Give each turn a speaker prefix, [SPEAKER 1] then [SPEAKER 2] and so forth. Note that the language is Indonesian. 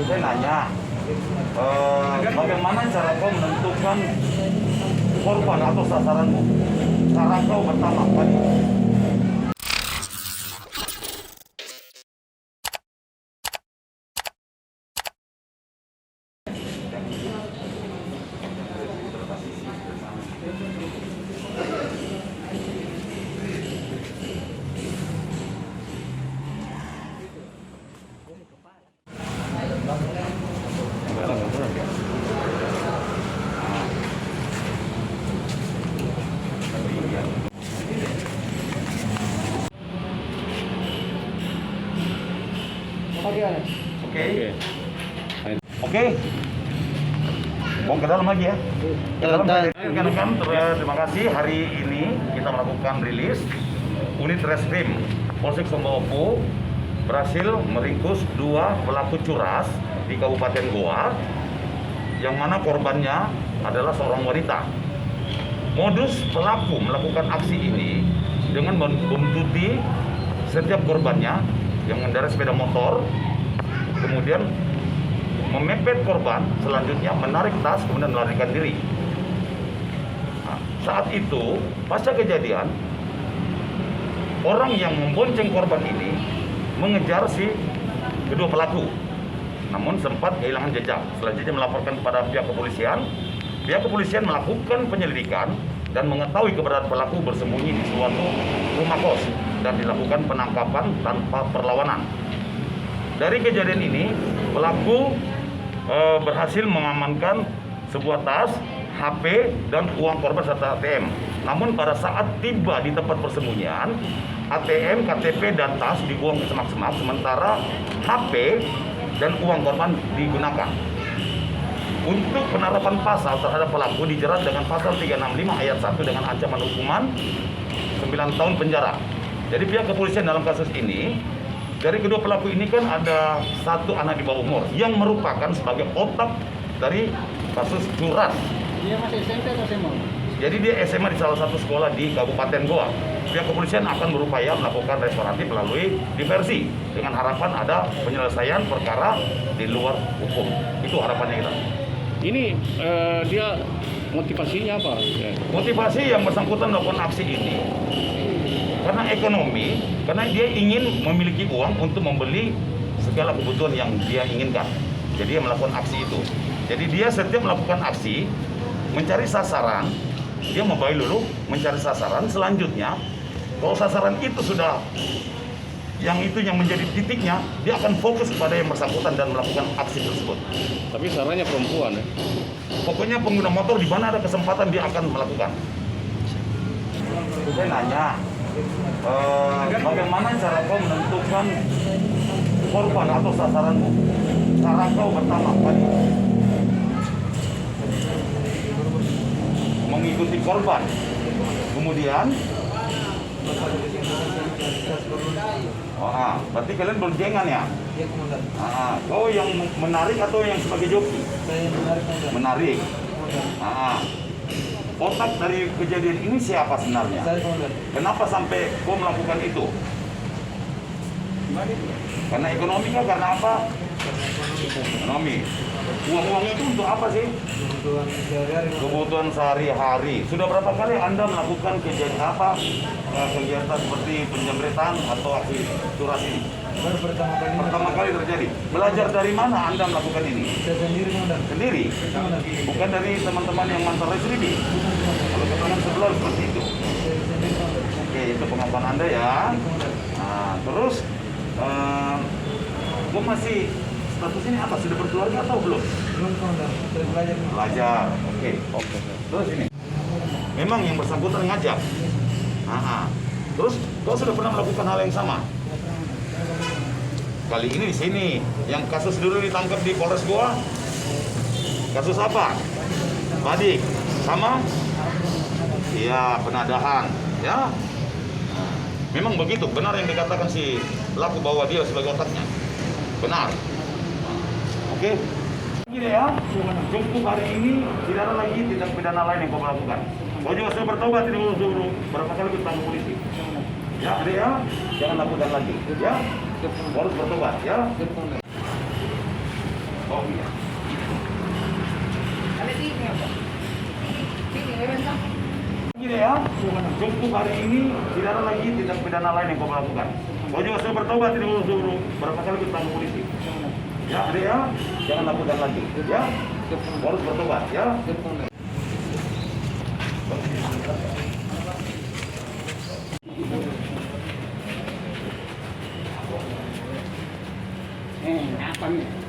[SPEAKER 1] Saya nanya, bagaimana cara kau menentukan korban atau sasaranmu? Cara kau pertama kali. Oke. Bong ke dalam lagi ya. Ke dalam lagi. Rekan-rekan, terima kasih. Hari ini kita melakukan rilis unit reskrim Polsek Sombawa berhasil meringkus 2 pelaku curas di Kabupaten Goa, yang mana korbannya adalah seorang wanita. Modus pelaku melakukan aksi ini dengan membuntuti setiap korbannya yang mengendarai sepeda motor, kemudian memepet korban, selanjutnya menarik tas, kemudian melarikan diri. Nah, saat itu, pasca kejadian, orang yang membonceng korban ini mengejar si kedua pelaku, namun sempat kehilangan jejak. Selanjutnya melaporkan kepada pihak kepolisian. Pihak kepolisian melakukan penyelidikan dan mengetahui keberadaan pelaku bersembunyi di suatu rumah kos dan dilakukan penangkapan tanpa perlawanan. Dari kejadian ini, pelaku berhasil mengamankan sebuah tas, HP, dan uang korban serta ATM. Namun pada saat tiba di tempat persembunyian, ATM, KTP, dan tas dibuang ke semak-semak, sementara HP dan uang korban digunakan. Untuk penerapan pasal terhadap pelaku dijerat dengan pasal 365 ayat 1 dengan ancaman hukuman 9 tahun penjara. Jadi pihak kepolisian dalam kasus ini, dari kedua pelaku ini kan ada 1 anak di bawah umur yang merupakan sebagai otak dari kasus curas.
[SPEAKER 2] Dia masih SMP atau SMA?
[SPEAKER 1] Jadi dia SMA di salah satu sekolah di Kabupaten Goa. Pihak kepolisian akan berupaya melakukan restoratif melalui diversi dengan harapan ada penyelesaian perkara di luar hukum. Itu harapannya kita.
[SPEAKER 3] Ini dia motivasinya apa?
[SPEAKER 1] Motivasi yang bersangkutan melakukan aksi ini karena ekonomi, karena dia ingin memiliki uang untuk membeli segala kebutuhan yang dia inginkan. Jadi dia melakukan aksi itu. Jadi dia setiap melakukan aksi mencari sasaran, dia mobile dulu mencari sasaran. Selanjutnya, kalau sasaran itu sudah yang menjadi titiknya, dia akan fokus kepada yang bersangkutan dan melakukan aksi tersebut.
[SPEAKER 3] Tapi sasarannya perempuan ya?
[SPEAKER 1] Pokoknya pengguna motor di mana ada kesempatan dia akan melakukan. Saya nanya, bagaimana cara kau menentukan korban atau sasaranmu? Cara kau pertama kali mengikuti korban, kemudian berarti kalian boncengan ya?
[SPEAKER 2] Iya, komandan.
[SPEAKER 1] Kau yang menarik atau yang sebagai joki?
[SPEAKER 2] Saya menarik, komandan.
[SPEAKER 1] Menarik. Otak dari kejadian ini siapa sebenarnya?
[SPEAKER 2] Saya, komandan.
[SPEAKER 1] Kenapa sampai kau melakukan itu? Karena ekonomi kah? Karena apa? Ekonomi. Uang-uangnya itu untuk apa sih?
[SPEAKER 2] Kebutuhan sehari-hari.
[SPEAKER 1] Kebutuhan sehari-hari. Sudah berapa kali Anda melakukan kejadian apa? Kegiatan seperti penjamretan atau aksi curas ini?
[SPEAKER 2] Baru pertama kali.
[SPEAKER 1] Pertama kali terjadi. Belajar dari mana Anda melakukan ini?
[SPEAKER 2] Saya sendiri, komandan.
[SPEAKER 1] Sendiri? Bukan dari teman-teman yang mantan residivis? Kalau keterangan sebelah seperti itu.
[SPEAKER 2] Saya sendiri, komandan.
[SPEAKER 1] Oke, itu pengakuan Anda ya. Nah, terus gue masih status ini apa? Sudah berkeluarga atau belum?
[SPEAKER 2] Belum, komandan. Saya belajar.
[SPEAKER 1] Belajar. Oke. Terus ini. Memang yang bersangkutan ngajak. Terus kau sudah pernah melakukan hal yang sama? Kali ini di sini. Yang kasus dulu ditangkap di Polres Goa. Kasus apa? Badik. Sama? Iya, penadahan. Ya. Memang begitu. Benar yang dikatakan si pelaku bahwa dia sebagai otaknya. Benar. Oke. Gini ya, cukup hari ini tidak ada lagi tindak pidana lain yang kau lakukan. Kau juga sudah bertobat ini dulu berapa kali ditangkap polisi. Ya, adik ya, jangan lakukan lagi. Ya, kau harus bertobat ya. Oh iya. Gini ya, cukup hari ini tidak ada lagi tindak pidana lain yang kau lakukan. Kau juga sudah bertobat, tidak suruh berapa kali ketemu polisi. Ya, adik ya, jangan lakukan lagi. Ya, kau harus bertobat. Ya.
[SPEAKER 4] Apa nih?